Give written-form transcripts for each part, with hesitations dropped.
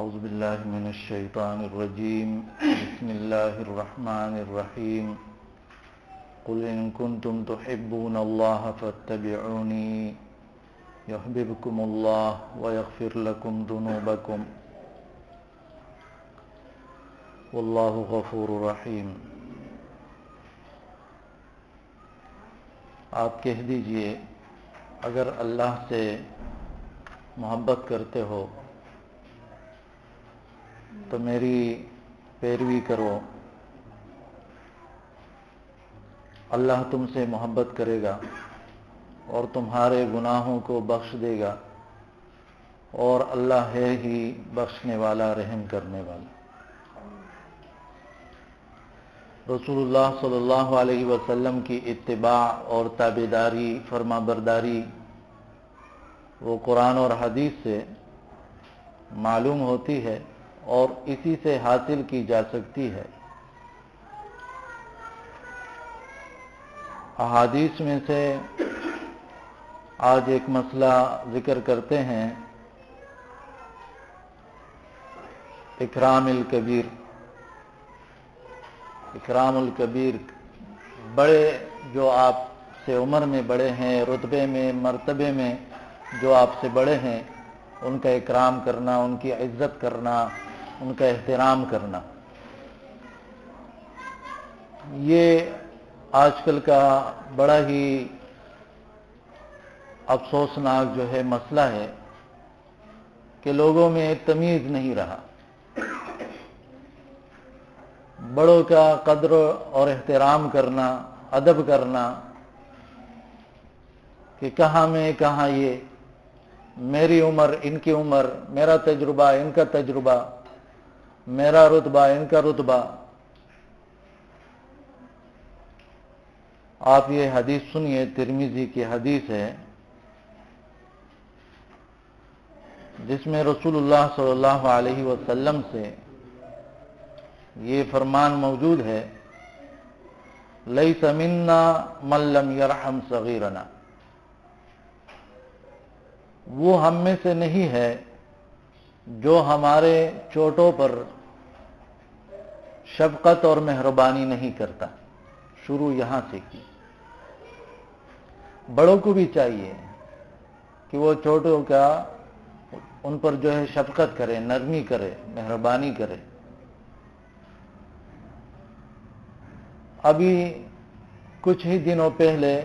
أعوذ بالله من الشيطان الرجيم بسم الله الرحمن الرحيم قل إن كنتم تحبون الله فاتبعوني يحببكم الله ويغفر لكم ذنوبكم والله غفور رحيم۔ آپ کہہ دیجئے اگر اللہ سے محبت کرتے ہو تو میری پیروی کرو، اللہ تم سے محبت کرے گا اور تمہارے گناہوں کو بخش دے گا، اور اللہ ہے ہی بخشنے والا، رحم کرنے والا۔ رسول اللہ صلی اللہ علیہ وسلم کی اتباع اور تابعداری، فرما برداری وہ قرآن اور حدیث سے معلوم ہوتی ہے اور اسی سے حاصل کی جا سکتی ہے۔ احادیث میں سے آج ایک مسئلہ ذکر کرتے ہیں، اکرام الکبیر۔ اکرام الکبیر، بڑے جو آپ سے عمر میں بڑے ہیں، رتبے میں، مرتبے میں جو آپ سے بڑے ہیں، ان کا اکرام کرنا، ان کی عزت کرنا، ان کا احترام کرنا، یہ آج کل کا بڑا ہی افسوسناک جو ہے مسئلہ ہے کہ لوگوں میں تمیز نہیں رہا۔ بڑوں کا قدر اور احترام کرنا، ادب کرنا، کہ کہاں میں کہاں یہ، میری عمر ان کی عمر، میرا تجربہ ان کا تجربہ، میرا رتبہ ان کا رتبہ۔ آپ یہ حدیث سنیے، ترمذی کی حدیث ہے، جس میں رسول اللہ صلی اللہ علیہ وسلم سے یہ فرمان موجود ہے، لیس منا من لم یرحم صغیرنا، وہ ہم میں سے نہیں ہے جو ہمارے چھوٹوں پر شفقت اور مہربانی نہیں کرتا۔ شروع یہاں سے کی۔ بڑوں کو بھی چاہیے کہ وہ چھوٹوں کا ان پر جو ہے شفقت کرے، نرمی کرے، مہربانی کرے۔ ابھی کچھ ہی دنوں پہلے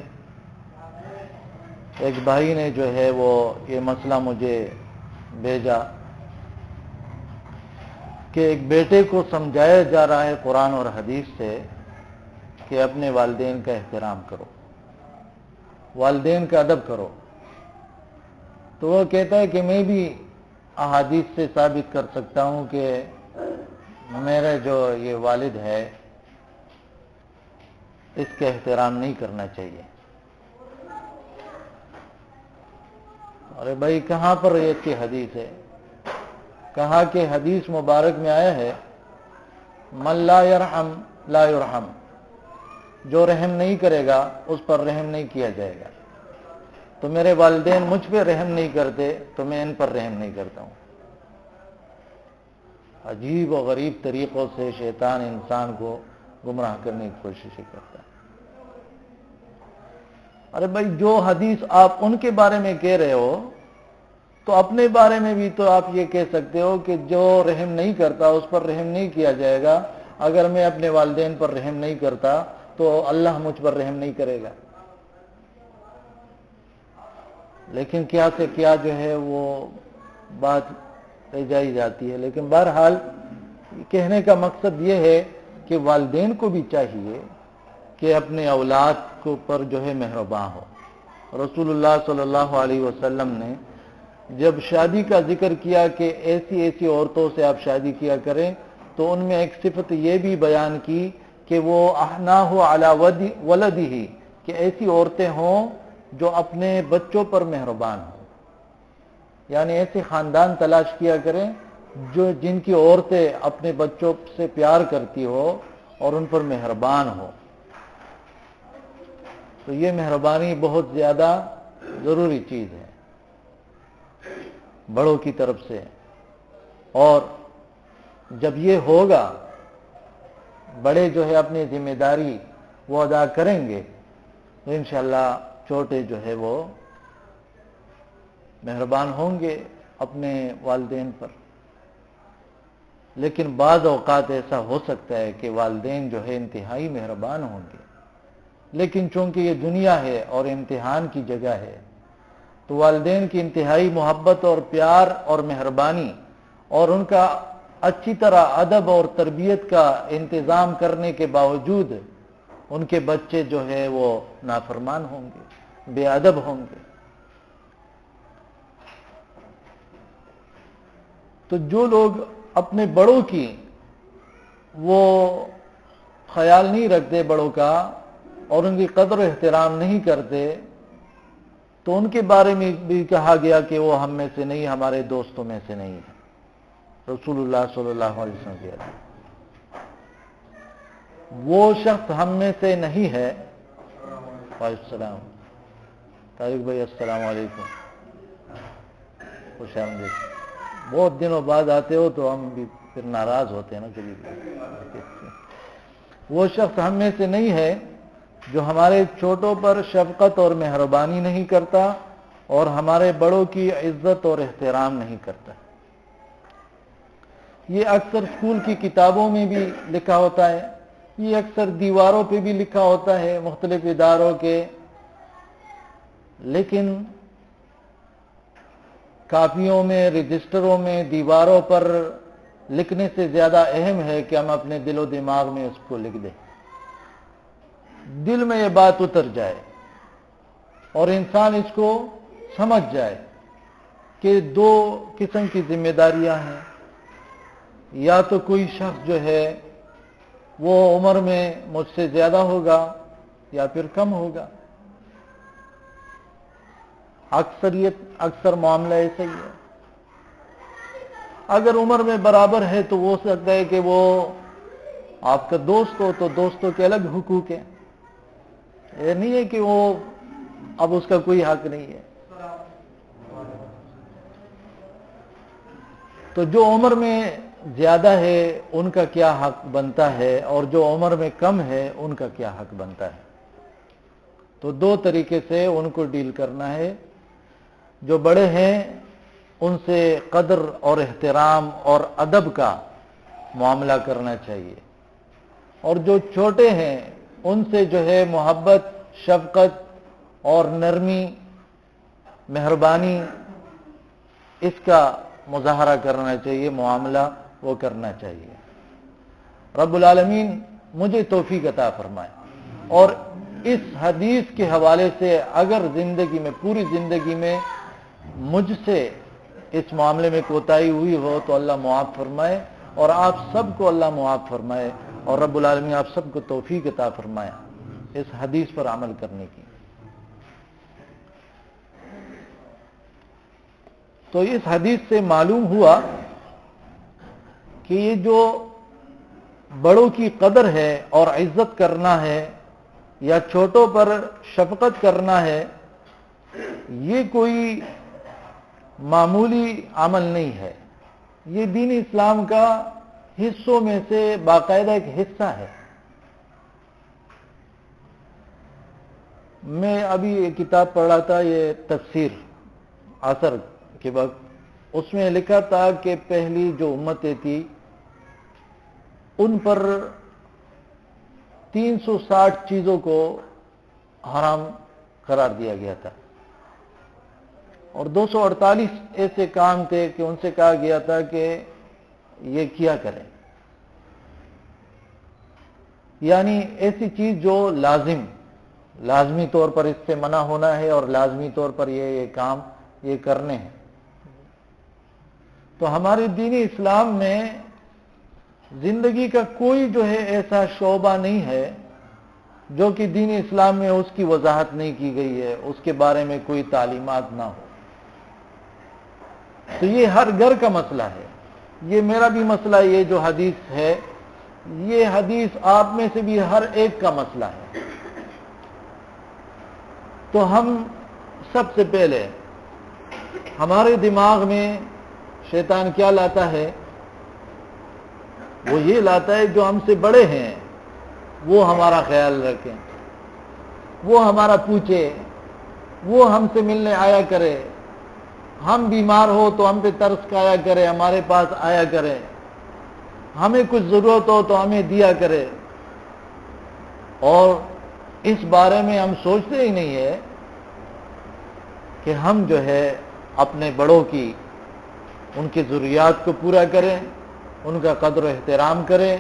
ایک بھائی نے جو ہے وہ یہ مسئلہ مجھے بھیجا کہ ایک بیٹے کو سمجھایا جا رہا ہے قرآن اور حدیث سے کہ اپنے والدین کا احترام کرو، والدین کا ادب کرو، تو وہ کہتا ہے کہ میں بھی احادیث سے ثابت کر سکتا ہوں کہ میرے جو یہ والد ہے اس کا احترام نہیں کرنا چاہیے۔ ارے بھائی، کہاں پر یہ کی حدیث ہے؟ کہا کہ حدیث مبارک میں آیا ہے، من لا یرحم لا یرحم، جو رحم نہیں کرے گا اس پر رحم نہیں کیا جائے گا۔ تو میرے والدین مجھ پہ رحم نہیں کرتے تو میں ان پر رحم نہیں کرتا ہوں۔ عجیب و غریب طریقوں سے شیطان انسان کو گمراہ کرنے کی کوشش کرتا ہے۔ ارے بھائی، جو حدیث آپ ان کے بارے میں کہہ رہے ہو تو اپنے بارے میں بھی تو آپ یہ کہہ سکتے ہو کہ جو رحم نہیں کرتا اس پر رحم نہیں کیا جائے گا۔ اگر میں اپنے والدین پر رحم نہیں کرتا تو اللہ مجھ پر رحم نہیں کرے گا۔ لیکن کیا سے کیا جو ہے وہ بات رہ جائی جاتی ہے۔ لیکن بہرحال کہنے کا مقصد یہ ہے کہ والدین کو بھی چاہیے کہ اپنے اولاد کو پر جو ہے مہربان ہو۔ رسول اللہ صلی اللہ علیہ وسلم نے جب شادی کا ذکر کیا کہ ایسی ایسی عورتوں سے آپ شادی کیا کریں، تو ان میں ایک صفت یہ بھی بیان کی کہ وہ احناہ علی ولدہ، کہ ایسی عورتیں ہوں جو اپنے بچوں پر مہربان ہوں، یعنی ایسے خاندان تلاش کیا کریں جن کی عورتیں اپنے بچوں سے پیار کرتی ہو اور ان پر مہربان ہو۔ تو یہ مہربانی بہت زیادہ ضروری چیز ہے بڑوں کی طرف سے۔ اور جب یہ ہوگا، بڑے جو ہے اپنی ذمہ داری وہ ادا کریں گے تو انشاءاللہ چھوٹے جو ہے وہ مہربان ہوں گے اپنے والدین پر۔ لیکن بعض اوقات ایسا ہو سکتا ہے کہ والدین جو ہے انتہائی مہربان ہوں گے، لیکن چونکہ یہ دنیا ہے اور امتحان کی جگہ ہے، تو والدین کی انتہائی محبت اور پیار اور مہربانی اور ان کا اچھی طرح ادب اور تربیت کا انتظام کرنے کے باوجود ان کے بچے جو ہے وہ نافرمان ہوں گے، بے ادب ہوں گے۔ تو جو لوگ اپنے بڑوں کی وہ خیال نہیں رکھتے، بڑوں کا، اور ان کی قدر و احترام نہیں کرتے، تو ان کے بارے میں بھی کہا گیا کہ وہ ہم میں سے نہیں، ہمارے دوستوں میں سے نہیں ہے۔ رسول اللہ صلی اللہ علیہ وسلم کہتے ہیں وہ شخص ہم میں سے نہیں ہے۔ وعلیکم السلام طارق بھائی، السلام علیکم، خوش آمدید۔ بہت دنوں بعد آتے ہو تو ہم بھی پھر ناراض ہوتے ہیں نا کبھی۔ وہ شخص ہم میں سے نہیں ہے جو ہمارے چھوٹوں پر شفقت اور مہربانی نہیں کرتا اور ہمارے بڑوں کی عزت اور احترام نہیں کرتا۔ یہ اکثر اسکول کی کتابوں میں بھی لکھا ہوتا ہے، یہ اکثر دیواروں پہ بھی لکھا ہوتا ہے مختلف اداروں کے، لیکن کاپیوں میں، رجسٹروں میں، دیواروں پر لکھنے سے زیادہ اہم ہے کہ ہم اپنے دل و دماغ میں اس کو لکھ دیں، دل میں یہ بات اتر جائے اور انسان اس کو سمجھ جائے کہ دو قسم کی ذمہ داریاں ہیں۔ یا تو کوئی شخص جو ہے وہ عمر میں مجھ سے زیادہ ہوگا یا پھر کم ہوگا، اکثر معاملہ ایسا ہی ہے۔ اگر عمر میں برابر ہے تو ہو سکتا ہے کہ وہ آپ کا دوست ہو، تو دوستوں کے الگ حقوق ہیں، یہ نہیں ہے کہ وہ اب اس کا کوئی حق نہیں ہے۔ تو جو عمر میں زیادہ ہے ان کا کیا حق بنتا ہے اور جو عمر میں کم ہے ان کا کیا حق بنتا ہے۔ تو دو طریقے سے ان کو ڈیل کرنا ہے۔ جو بڑے ہیں ان سے قدر اور احترام اور ادب کا معاملہ کرنا چاہیے، اور جو چھوٹے ہیں ان سے جو ہے محبت، شفقت اور نرمی، مہربانی، اس کا مظاہرہ کرنا چاہیے، معاملہ وہ کرنا چاہیے۔ رب العالمین مجھے توفیق عطا فرمائے، اور اس حدیث کے حوالے سے اگر زندگی میں، پوری زندگی میں مجھ سے اس معاملے میں کوتاہی ہوئی ہو تو اللہ معاف فرمائے، اور آپ سب کو اللہ معاف فرمائے، اور رب العالمین آپ سب کو توفیق عطا فرمائے اس حدیث پر عمل کرنے کی۔ تو اس حدیث سے معلوم ہوا کہ یہ جو بڑوں کی قدر ہے اور عزت کرنا ہے یا چھوٹوں پر شفقت کرنا ہے، یہ کوئی معمولی عمل نہیں ہے، یہ دین اسلام کا حصوں میں سے باقاعدہ ایک حصہ ہے۔ میں ابھی ایک کتاب پڑھ رہا تھا، یہ تفسیر عصر کے وقت، اس میں لکھا تھا کہ پہلی جو امتیں تھی ان پر 360 چیزوں کو حرام قرار دیا گیا تھا، اور 248 ایسے کام تھے کہ ان سے کہا گیا تھا کہ یہ کیا کریں، یعنی ایسی چیز جو لازمی طور پر اس سے منع ہونا ہے اور لازمی طور پر یہ کام یہ کرنے ہیں۔ تو ہمارے دین اسلام میں زندگی کا کوئی جو ہے ایسا شعبہ نہیں ہے جو کہ دین اسلام میں اس کی وضاحت نہیں کی گئی ہے، اس کے بارے میں کوئی تعلیمات نہ ہو۔ تو یہ ہر گھر کا مسئلہ ہے، یہ میرا بھی مسئلہ، یہ جو حدیث ہے یہ حدیث آپ میں سے بھی ہر ایک کا مسئلہ ہے۔ تو ہم سب سے پہلے ہمارے دماغ میں شیطان کیا لاتا ہے وہ یہ لاتا ہے جو ہم سے بڑے ہیں وہ ہمارا خیال رکھیں، وہ ہمارا پوچھے، وہ ہم سے ملنے آیا کرے، ہم بیمار ہو تو ہم پہ ترس کھایا کرے، ہمارے پاس آیا کرے، ہمیں کچھ ضرورت ہو تو ہمیں دیا کرے۔ اور اس بارے میں ہم سوچتے ہی نہیں ہے کہ ہم جو ہے اپنے بڑوں کی، ان کی ضروریات کو پورا کریں، ان کا قدر و احترام کریں،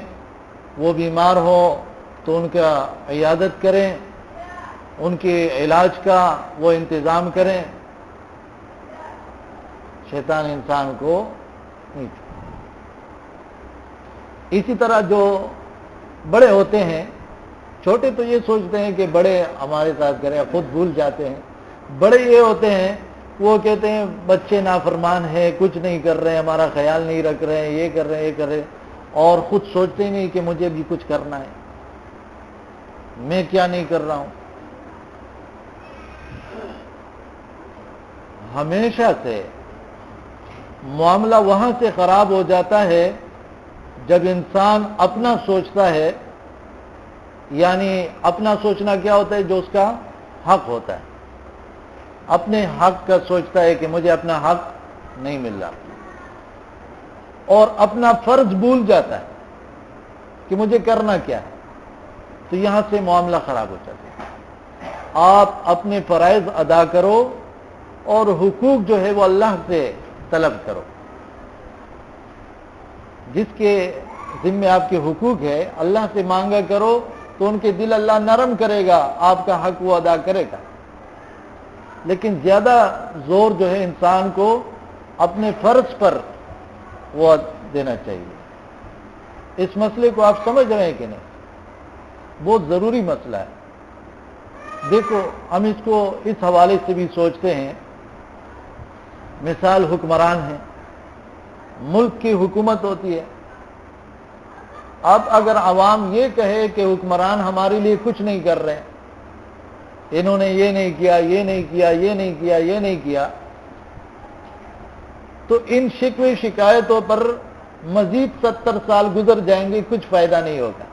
وہ بیمار ہو تو ان کا عیادت کریں، ان کے علاج کا وہ انتظام کریں۔ شیطان انسان کو نہیں۔ اسی طرح جو بڑے ہوتے ہیں، چھوٹے تو یہ سوچتے ہیں کہ بڑے ہمارے ساتھ کریں، خود بھول جاتے ہیں۔ بڑے یہ ہوتے ہیں، وہ کہتے ہیں بچے نافرمان ہیں، کچھ نہیں کر رہے ہیں، ہمارا خیال نہیں رکھ رہے ہیں، یہ کر رہے ہیں، یہ کر رہے ہیں، اور خود سوچتے ہی نہیں کہ مجھے بھی کچھ کرنا ہے، میں کیا نہیں کر رہا ہوں۔ ہمیشہ سے معاملہ وہاں سے خراب ہو جاتا ہے جب انسان اپنا سوچتا ہے، یعنی اپنا سوچنا کیا ہوتا ہے؟ جو اس کا حق ہوتا ہے، اپنے حق کا سوچتا ہے کہ مجھے اپنا حق نہیں مل رہا، اور اپنا فرض بھول جاتا ہے کہ مجھے کرنا کیا ہے، تو یہاں سے معاملہ خراب ہو جاتا ہے۔ آپ اپنے فرائض ادا کرو اور حقوق جو ہے وہ اللہ سے طلب کرو۔ جس کے ذمہ آپ کے حقوق ہے اللہ سے مانگا کرو تو ان کے دل اللہ نرم کرے گا، آپ کا حق وہ ادا کرے گا۔ لیکن زیادہ زور جو ہے انسان کو اپنے فرض پر وہ دینا چاہیے۔ اس مسئلے کو آپ سمجھ رہے ہیں کہ نہیں؟ بہت ضروری مسئلہ ہے۔ دیکھو ہم اس کو اس حوالے سے بھی سوچتے ہیں، مثال حکمران ہیں، ملک کی حکومت ہوتی ہے، اب اگر عوام یہ کہے کہ حکمران ہمارے لیے کچھ نہیں کر رہے، انہوں نے یہ نہیں کیا، یہ نہیں کیا، یہ نہیں کیا، یہ نہیں کیا، تو ان شکوے شکایتوں پر مزید 70 سال گزر جائیں گے، کچھ فائدہ نہیں ہوگا۔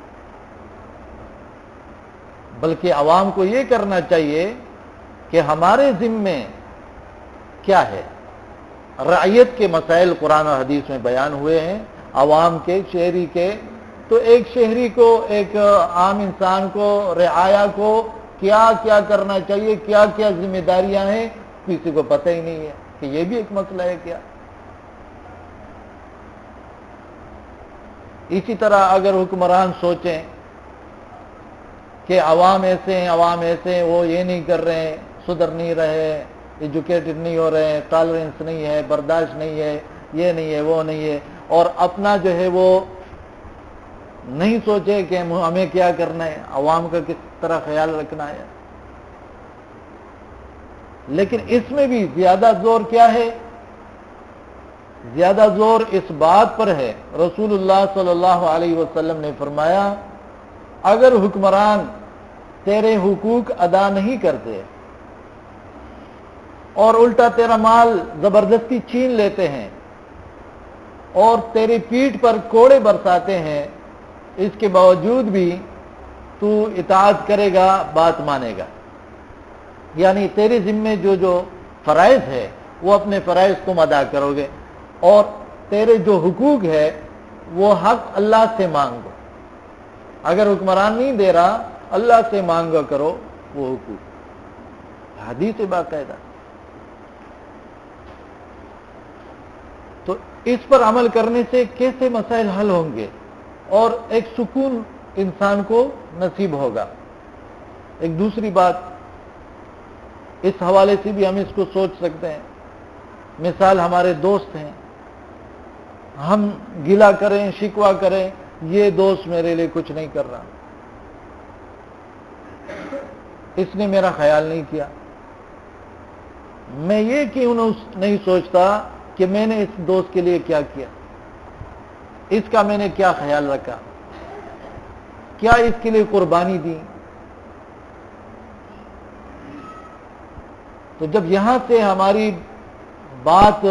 بلکہ عوام کو یہ کرنا چاہیے کہ ہمارے ذمے کیا ہے۔ رعیت کے مسائل قرآن و حدیث میں بیان ہوئے ہیں، عوام کے، شہری کے۔ تو ایک شہری کو، ایک عام انسان کو، رعایا کو کیا کیا کرنا چاہیے، کیا کیا ذمہ داریاں ہیں، کسی کو پتہ ہی نہیں ہے کہ یہ بھی ایک مسئلہ ہے کیا۔ اسی طرح اگر حکمران سوچیں کہ عوام ایسے ہیں، عوام ایسے ہیں، وہ یہ نہیں کر رہے ہیں، سدھر نہیں رہے، ایجوکیٹڈ نہیں ہو رہے ہیں، ٹالرنس نہیں ہے، برداشت نہیں ہے، یہ نہیں ہے، وہ نہیں ہے، اور اپنا جو ہے وہ نہیں سوچے کہ ہمیں کیا کرنا ہے، عوام کا کس طرح خیال رکھنا ہے۔ لیکن اس میں بھی زیادہ زور کیا ہے؟ زیادہ زور اس بات پر ہے، رسول اللہ صلی اللہ علیہ وسلم نے فرمایا اگر حکمران تیرے حقوق ادا نہیں کرتے اور الٹا تیرا مال زبردستی چھین لیتے ہیں اور تیری پیٹھ پر کوڑے برساتے ہیں، اس کے باوجود بھی تو اطاعت کرے گا، بات مانے گا، یعنی تیرے ذمے جو جو فرائض ہے وہ اپنے فرائض تم ادا کرو گے، اور تیرے جو حقوق ہے وہ حق اللہ سے مانگو۔ اگر حکمران نہیں دے رہا، اللہ سے مانگا کرو وہ حقوق، حدیث باقاعدہ۔ تو اس پر عمل کرنے سے کیسے مسائل حل ہوں گے اور ایک سکون انسان کو نصیب ہوگا۔ ایک دوسری بات اس حوالے سے بھی ہم اس کو سوچ سکتے ہیں، مثال ہمارے دوست ہیں، ہم گلہ کریں، شکوہ کریں، یہ دوست میرے لیے کچھ نہیں کر رہا، اس نے میرا خیال نہیں کیا، میں یہ کیوں نہیں سوچتا کہ میں نے اس دوست کے لیے کیا کیا، اس کا میں نے کیا خیال رکھا، کیا اس کے لیے قربانی دی۔ تو جب یہاں سے ہماری بات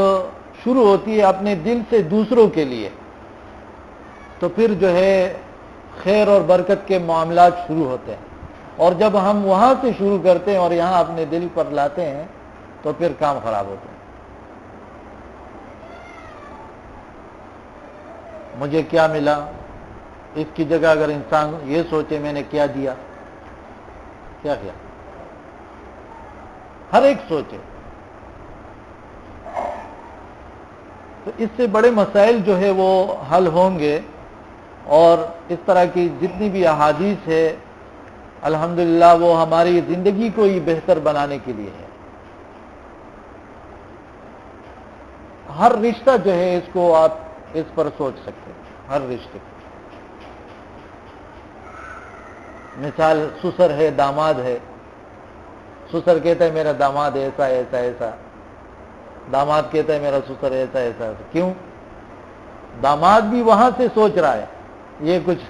شروع ہوتی ہے اپنے دل سے دوسروں کے لیے، تو پھر جو ہے خیر اور برکت کے معاملات شروع ہوتے ہیں، اور جب ہم وہاں سے شروع کرتے ہیں اور یہاں اپنے دل پر لاتے ہیں تو پھر کام خراب ہوتے ہیں۔ مجھے کیا ملا، اس کی جگہ اگر انسان یہ سوچے میں نے کیا دیا، کیا کیا، ہر ایک سوچے، تو اس سے بڑے مسائل جو ہے وہ حل ہوں گے۔ اور اس طرح کی جتنی بھی احادیث ہے الحمدللہ وہ ہماری زندگی کو ہی بہتر بنانے کے لیے ہے۔ ہر رشتہ جو ہے اس کو آپ اس پر سوچ سکتے ہیں، ہر رشتے کو۔ مثال سسر ہے، داماد ہے، سسر کہتا ہے میرا داماد ایسا ایسا ایسا، داماد کہتا ہے میرا سسر ایسا ایسا ایسا۔ کیوں؟ داماد بھی وہاں سے سوچ رہا ہے یہ کچھ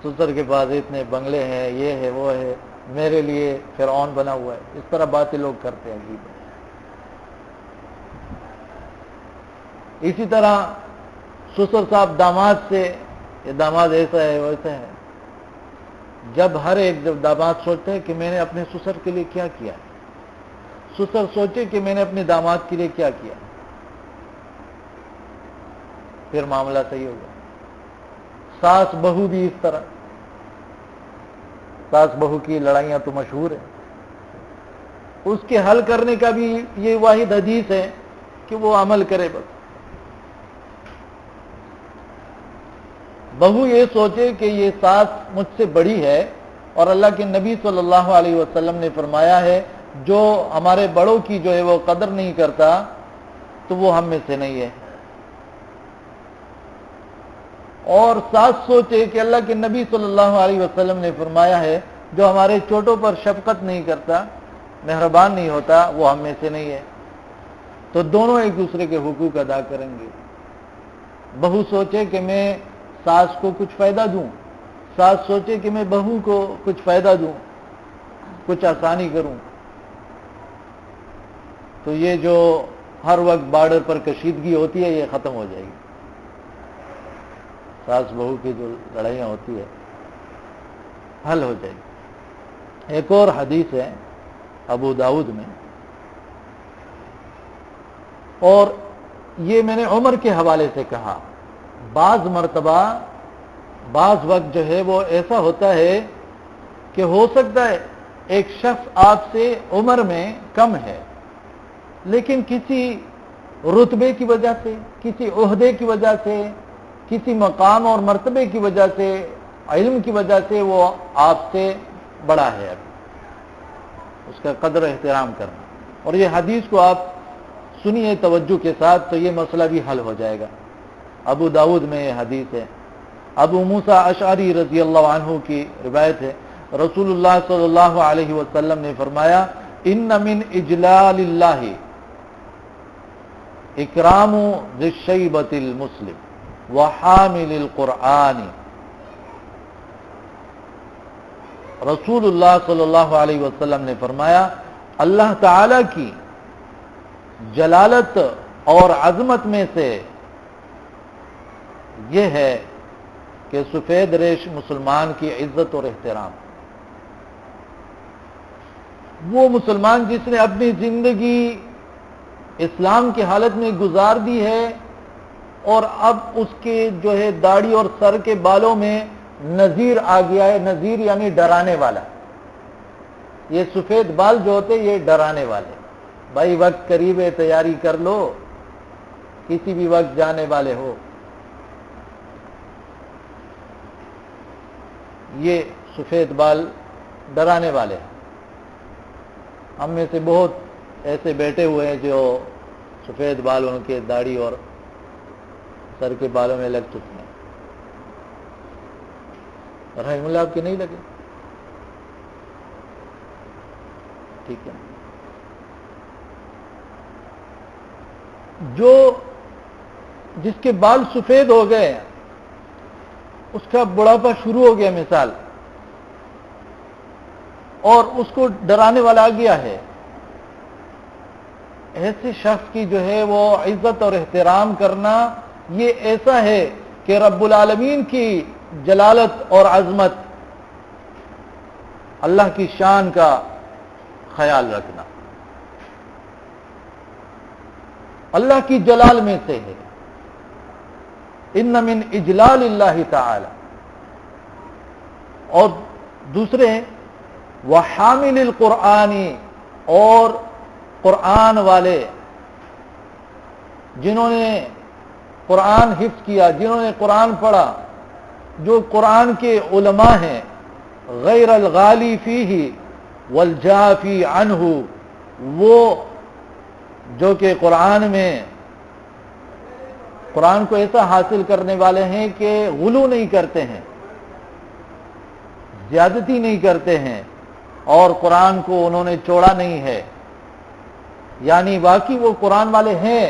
سسر کے پاس اتنے بنگلے ہیں، یہ ہے وہ ہے، میرے لیے فرعون بنا ہوا ہے۔ اس طرح باتیں لوگ کرتے ہیں عجیب ہے۔ اسی طرح سسر صاحب داماد سے، یہ داماد ایسا ہے ویسا ہے۔ جب ہر ایک جب داماد سوچتے ہیں کہ میں نے اپنے سسر کے لیے کیا کیا، سسر سوچے کہ میں نے اپنے داماد کے لیے کیا کیا، پھر معاملہ صحیح ہوگا۔ ساس بہو بھی اس طرح، ساس بہو کی لڑائیاں تو مشہور ہیں، اس کے حل کرنے کا بھی یہ واحد حدیث ہے کہ وہ عمل کرے بس۔ بہو یہ سوچے کہ یہ ساس مجھ سے بڑی ہے، اور اللہ کے نبی صلی اللہ علیہ وسلم نے فرمایا ہے جو ہمارے بڑوں کی جو ہے وہ قدر نہیں کرتا تو وہ ہم میں سے نہیں ہے۔ اور ساس سوچے کہ اللہ کے نبی صلی اللہ علیہ وسلم نے فرمایا ہے جو ہمارے چھوٹوں پر شفقت نہیں کرتا، مہربان نہیں ہوتا، وہ ہم میں سے نہیں ہے۔ تو دونوں ایک دوسرے کے حقوق ادا کریں گے۔ بہو سوچے کہ میں ساس کو کچھ فائدہ دوں، ساس سوچے کہ میں بہو کو کچھ فائدہ دوں، کچھ آسانی کروں، تو یہ جو ہر وقت بارڈر پر کشیدگی ہوتی ہے یہ ختم ہو جائے گی۔ ساس بہو کی جو لڑائیاں ہوتی ہے حل ہو جائے گی۔ ایک اور حدیث ہے ابو داؤد میں، اور یہ میں نے عمر کے حوالے سے کہا، بعض مرتبہ بعض وقت جو ہے وہ ایسا ہوتا ہے کہ ہو سکتا ہے ایک شخص آپ سے عمر میں کم ہے، لیکن کسی رتبے کی وجہ سے، کسی عہدے کی وجہ سے، کسی مقام اور مرتبے کی وجہ سے، علم کی وجہ سے وہ آپ سے بڑا ہے، اس کا قدر احترام کرنا۔ اور یہ حدیث کو آپ سنیے توجہ کے ساتھ تو یہ مسئلہ بھی حل ہو جائے گا۔ ابو داؤد میں یہ حدیث ہے، ابو موسیٰ اشعری رضی اللہ عنہ کی روایت ہے، رسول اللہ صلی اللہ علیہ وسلم نے فرمایا ان من اجلال اللہ اکرام ذی الشیبۃ المسلم وحامل القرآن۔ رسول اللہ صلی اللہ علیہ وسلم نے فرمایا اللہ تعالی کی جلالت اور عظمت میں سے یہ ہے کہ سفید ریش مسلمان کی عزت اور احترام۔ وہ مسلمان جس نے اپنی زندگی اسلام کی حالت میں گزار دی ہے اور اب اس کے جو ہے داڑھی اور سر کے بالوں میں نذیر آ گیا ہے، نذیر یعنی ڈرانے والا۔ یہ سفید بال جو ہوتے یہ ڈرانے والے، بھائی وقت قریب ہے تیاری کر لو، کسی بھی وقت جانے والے ہو۔ یہ سفید بال ڈرانے والے ہیں۔ ہم میں سے بہت ایسے بیٹھے ہوئے ہیں جو سفید بال ان کے داڑھی اور سر کے بالوں میں لگ چکے ہیں۔ رحم اللہ آپ کے نہیں لگے؟ ٹھیک ہے۔ جو جس کے بال سفید ہو گئے اس کا بڑھاپا شروع ہو گیا مثال، اور اس کو ڈرانے والا آ گیا ہے، ایسے شخص کی جو ہے وہ عزت اور احترام کرنا یہ ایسا ہے کہ رب العالمین کی جلالت اور عظمت، اللہ کی شان کا خیال رکھنا اللہ کی جلال میں سے ہے۔ ان من اجلال اللہ تعالی، اور دوسرے وحامل القرآنی، اور قرآن والے جنہوں نے قرآن حفظ کیا، جنہوں نے قرآن پڑھا، جو قرآن کے علماء ہیں، غیر الغالی فیہ والجافی عنہ، وہ جو کہ قرآن میں قرآن کو ایسا حاصل کرنے والے ہیں کہ غلو نہیں کرتے ہیں، زیادتی نہیں کرتے ہیں، اور قرآن کو انہوں نے چھوڑا نہیں ہے، یعنی باقی وہ قرآن والے ہیں،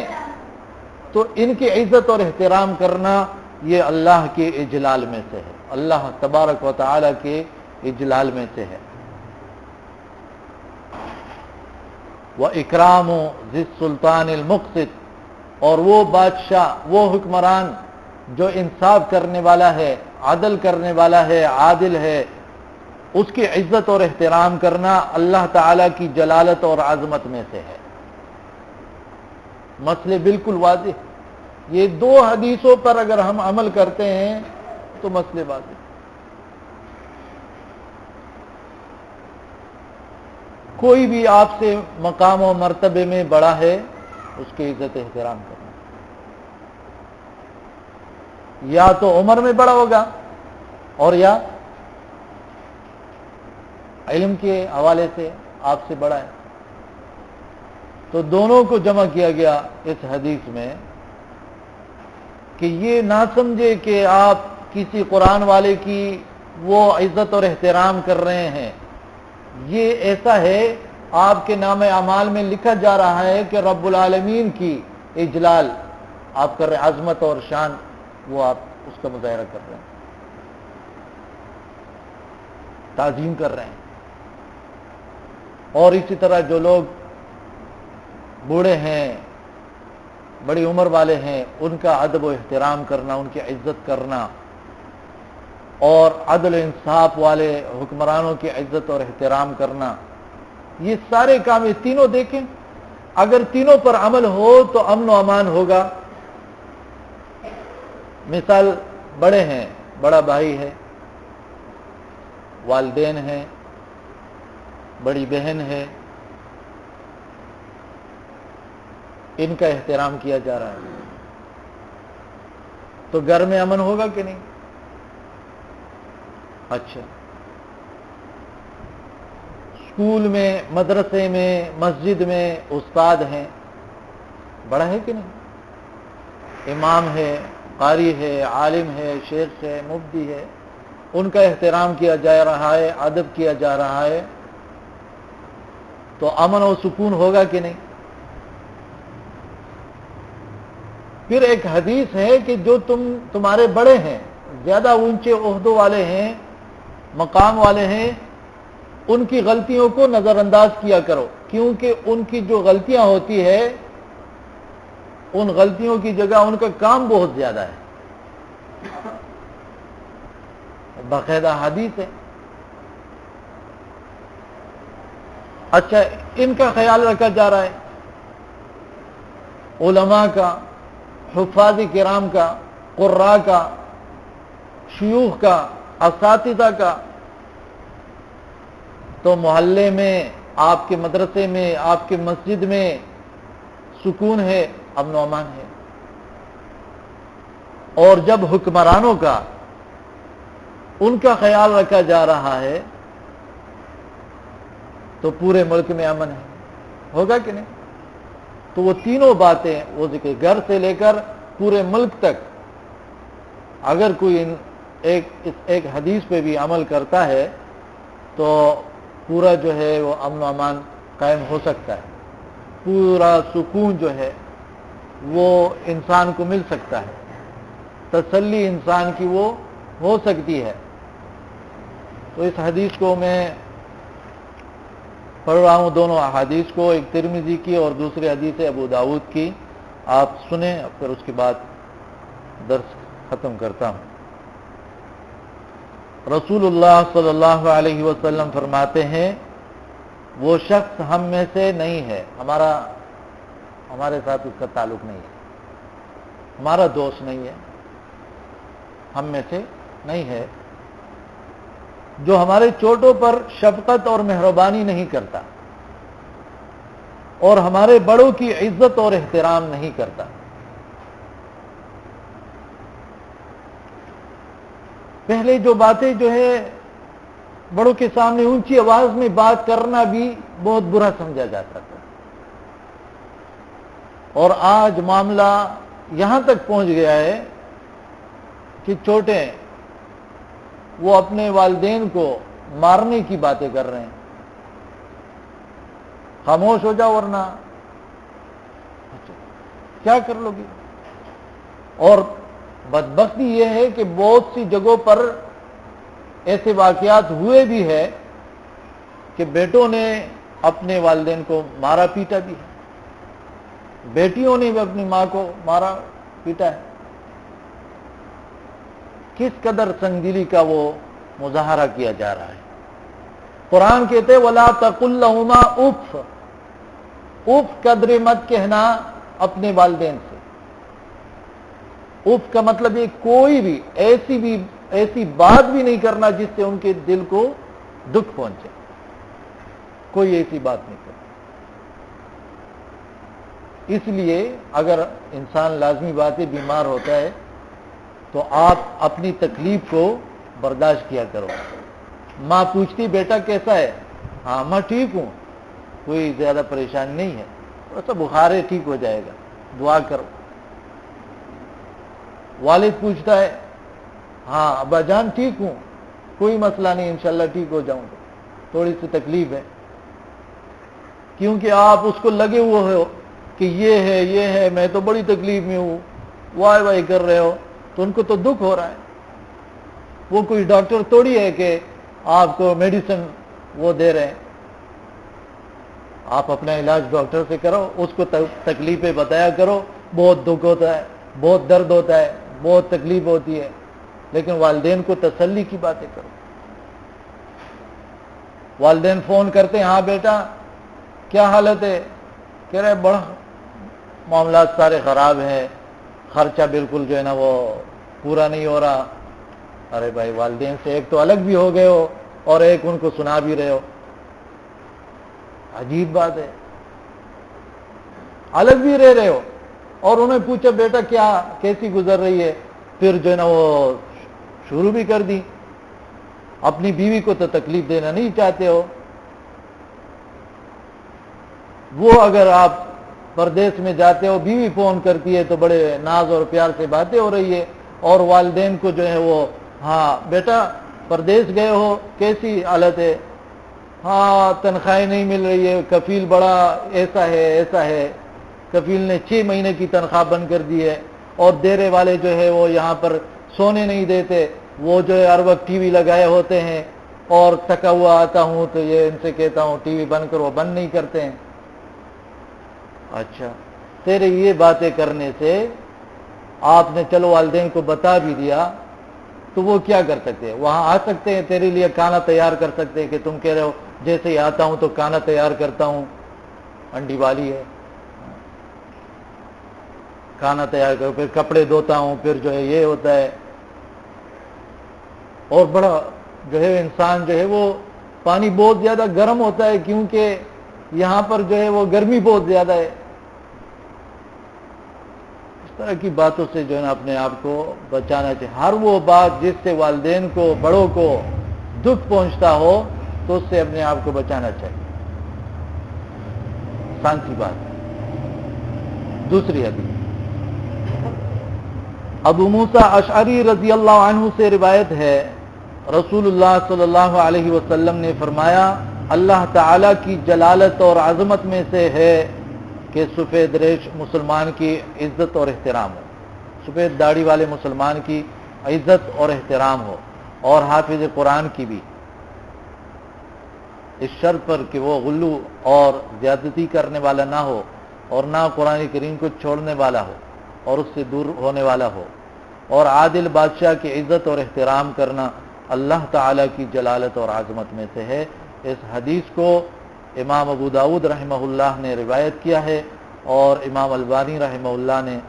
تو ان کی عزت اور احترام کرنا یہ اللہ کے اجلال میں سے ہے، اللہ تبارک و تعالی کے اجلال میں سے ہے۔ وَإِكْرَامُ ذِي السُّلْطَانِ الْمُقْسِطِ، اور وہ بادشاہ، وہ حکمران جو انصاف کرنے والا ہے، عدل کرنے والا ہے، عادل ہے، اس کی عزت اور احترام کرنا اللہ تعالی کی جلالت اور عظمت میں سے ہے۔ مسئلے بالکل واضح، یہ دو حدیثوں پر اگر ہم عمل کرتے ہیں تو مسئلے واضح۔ کوئی بھی آپ سے مقام و مرتبے میں بڑا ہے، اس کی عزت احترام کرنا، یا تو عمر میں بڑا ہوگا اور یا علم کے حوالے سے آپ سے بڑا ہے، تو دونوں کو جمع کیا گیا اس حدیث میں کہ یہ نہ سمجھے کہ آپ کسی قرآن والے کی وہ عزت اور احترام کر رہے ہیں، یہ ایسا ہے آپ کے نام اعمال میں لکھا جا رہا ہے کہ رب العالمین کی اجلال آپ کر رہے ہیں، عظمت اور شان وہ آپ اس کا مظاہرہ کر رہے ہیں، تعظیم کر رہے ہیں۔ اور اسی طرح جو لوگ بوڑھے ہیں، بڑی عمر والے ہیں، ان کا ادب و احترام کرنا، ان کی عزت کرنا، اور عدل و انصاف والے حکمرانوں کی عزت اور احترام کرنا، یہ سارے کام، یہ تینوں دیکھیں، اگر تینوں پر عمل ہو تو امن و امان ہوگا۔ مثال بڑے ہیں، بڑا بھائی ہے، والدین ہیں، بڑی بہن ہے، ان کا احترام کیا جا رہا ہے، تو گھر میں امن ہوگا کہ نہیں؟ اچھا، اسکول میں، مدرسے میں، مسجد میں استاد ہیں، بڑا ہے کہ نہیں؟ امام ہے، قاری ہے، عالم ہے، شیخ ہے، مفتی ہے، ان کا احترام کیا جا رہا ہے، ادب کیا جا رہا ہے، تو امن و سکون ہوگا کہ نہیں؟ پھر ایک حدیث ہے کہ جو تمہارے بڑے ہیں، زیادہ اونچے عہدوں والے ہیں، مقام والے ہیں، ان کی غلطیوں کو نظر انداز کیا کرو، کیونکہ ان کی جو غلطیاں ہوتی ہے، ان غلطیوں کی جگہ ان کا کام بہت زیادہ ہے، باقاعدہ حدیث ہے۔ اچھا، ان کا خیال رکھا جا رہا ہے، علماء کا، حفاظ کرام کا، قراء کا، شیوخ کا، اساتذہ کا، تو محلے میں، آپ کے مدرسے میں، آپ کے مسجد میں سکون ہے، امن و امان ہے۔ اور جب حکمرانوں کا، ان کا خیال رکھا جا رہا ہے تو پورے ملک میں امن ہے، ہوگا کہ نہیں؟ تو وہ تینوں باتیں، وہ ذکر گھر سے لے کر پورے ملک تک، اگر کوئی ایک حدیث پہ بھی عمل کرتا ہے تو پورا جو ہے وہ امن و امان قائم ہو سکتا ہے، پورا سکون جو ہے وہ انسان کو مل سکتا ہے، تسلی انسان کی وہ ہو سکتی ہے۔ تو اس حدیث کو میں پڑھ رہا ہوں، دونوں احادیث کو، ایک ترمذی کی اور دوسری حدیث ابو داؤد کی، آپ سنیں، پھر اس کے بعد درس ختم کرتا ہوں. رسول اللہ صلی اللہ علیہ وسلم فرماتے ہیں وہ شخص ہم میں سے نہیں ہے، ہمارے ساتھ اس کا تعلق نہیں ہے، ہمارا دوست نہیں ہے، ہم میں سے نہیں ہے، جو ہمارے چھوٹوں پر شفقت اور مہربانی نہیں کرتا اور ہمارے بڑوں کی عزت اور احترام نہیں کرتا. پہلے جو باتیں جو ہے بڑوں کے سامنے اونچی آواز میں بات کرنا بھی بہت برا سمجھا جاتا تھا، اور آج معاملہ یہاں تک پہنچ گیا ہے کہ چھوٹے وہ اپنے والدین کو مارنے کی باتیں کر رہے ہیں. خاموش ہو جاؤ ورنہ کیا کر لو گی. اور بدبختی یہ ہے کہ بہت سی جگہوں پر ایسے واقعات ہوئے بھی ہے کہ بیٹوں نے اپنے والدین کو مارا پیٹا بھی ہے، بیٹیوں نے بھی اپنی ماں کو مارا پیٹا ہے. کس قدر سنگدلی کا وہ مظاہرہ کیا جا رہا ہے. قرآن کہتے وَلَا تَقُلْ لَهُمَا اُف، اف قدر مت کہنا اپنے والدین سے. اف کا مطلب یہ کوئی بھی ایسی بات بھی نہیں کرنا جس سے ان کے دل کو دکھ پہنچے، کوئی ایسی بات نہیں کرنا. اس لیے اگر انسان لازمی بات ہے بیمار ہوتا ہے تو آپ اپنی تکلیف کو برداشت کیا کرو. ماں پوچھتی بیٹا کیسا ہے؟ ہاں میں ٹھیک ہوں، کوئی زیادہ پریشان نہیں ہے، تھوڑا سا بخار ہے، ٹھیک ہو جائے گا، دعا کرو. والد پوچھتا ہے ہاں ابا جان ٹھیک ہوں، کوئی مسئلہ نہیں، انشاءاللہ ٹھیک ہو جاؤں گا، تھوڑی سی تکلیف ہے. کیونکہ آپ اس کو لگے ہوئے ہو کہ یہ ہے میں تو بڑی تکلیف میں ہوں، وائی کر رہے ہو، تو ان کو تو دکھ ہو رہا ہے. وہ کوئی ڈاکٹر تھوڑی ہے کہ آپ کو میڈیسن وہ دے رہے ہیں. آپ اپنا علاج ڈاکٹر سے کرو، اس کو تکلیفیں بتایا کرو. بہت دکھ ہوتا ہے، بہت درد ہوتا ہے، بہت تکلیف ہوتی ہے، لیکن والدین کو تسلی کی باتیں کرو. والدین فون کرتے ہیں ہاں بیٹا کیا حالت ہے؟ کہہ رہے بڑا معاملات سارے خراب ہیں، خرچہ بالکل جو ہے نا وہ پورا نہیں ہو رہا. ارے بھائی والدین سے ایک تو الگ بھی ہو گئے ہو اور ایک ان کو سنا بھی رہے ہو، عجیب بات ہے. الگ بھی رہے ہو اور انہیں پوچھا بیٹا کیا کیسی گزر رہی ہے، پھر جو ہے نا وہ شروع بھی کر دی. اپنی بیوی کو تو تکلیف دینا نہیں چاہتے ہو. وہ اگر آپ پردیس میں جاتے ہو، بیوی فون کرتی ہے تو بڑے ناز اور پیار سے باتیں ہو رہی ہے، اور والدین کو جو ہے وہ ہاں بیٹا پردیس گئے ہو کیسی حالت ہے؟ ہاں تنخواہیں نہیں مل رہی ہے، کفیل بڑا ایسا ہے. کفیل نے 6 مہینے کی تنخواہ بند کر دی ہے، اور دیرے والے جو ہے وہ یہاں پر سونے نہیں دیتے. وہ جو ہے ہر وقت ٹی وی لگائے ہوتے ہیں، اور تھکا ہوا آتا ہوں تو یہ ان سے کہتا ہوں ٹی وی بند کرو، بند نہیں کرتے ہیں. اچھا تیرے یہ باتیں کرنے سے آپ نے چلو والدین کو بتا بھی دیا تو وہ کیا کر سکتے ہیں؟ وہاں آ سکتے ہیں، تیرے لیے کھانا تیار کر سکتے ہیں کہ تم کہہ رہے ہو جیسے ہی آتا ہوں تو کھانا تیار کرتا ہوں، انڈی والی ہے، کھانا تیار کرو، پھر کپڑے دھوتا ہوں، پھر جو ہے یہ ہوتا ہے. اور بڑا جو ہے انسان جو ہے وہ پانی بہت زیادہ گرم ہوتا ہے کیونکہ یہاں پر جو ہے وہ گرمی بہت زیادہ ہے. اس طرح کی باتوں سے جو ہے نا اپنے آپ کو بچانا چاہیے. ہر وہ بات جس سے والدین کو بڑوں کو دکھ پہنچتا ہو تو اس سے اپنے آپ کو بچانا چاہیے. آسان سی بات ہے. دوسری حدیث ابو موسیٰ اشعری رضی اللہ عنہ سے روایت ہے، رسول اللہ صلی اللہ علیہ وسلم نے فرمایا اللہ تعالی کی جلالت اور عظمت میں سے ہے کہ سفید ریش مسلمان کی عزت اور احترام ہو، سفید داڑھی والے مسلمان کی عزت اور احترام ہو، اور حافظ قرآن کی بھی، اس شرط پر کہ وہ غلو اور زیادتی کرنے والا نہ ہو، اور نہ قرآن کریم کو چھوڑنے والا ہو اور اس سے دور ہونے والا ہو، اور عادل بادشاہ کی عزت اور احترام کرنا اللہ تعالیٰ کی جلالت اور عظمت میں سے ہے۔ اس حدیث کو امام ابو داؤد رحمہ اللہ نے روایت کیا ہے اور امام البانی رحمہ اللہ نے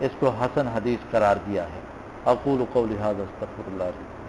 اس کو حسن حدیث قرار دیا ہے۔ اقول قولی ھذا استغفر اللہ۔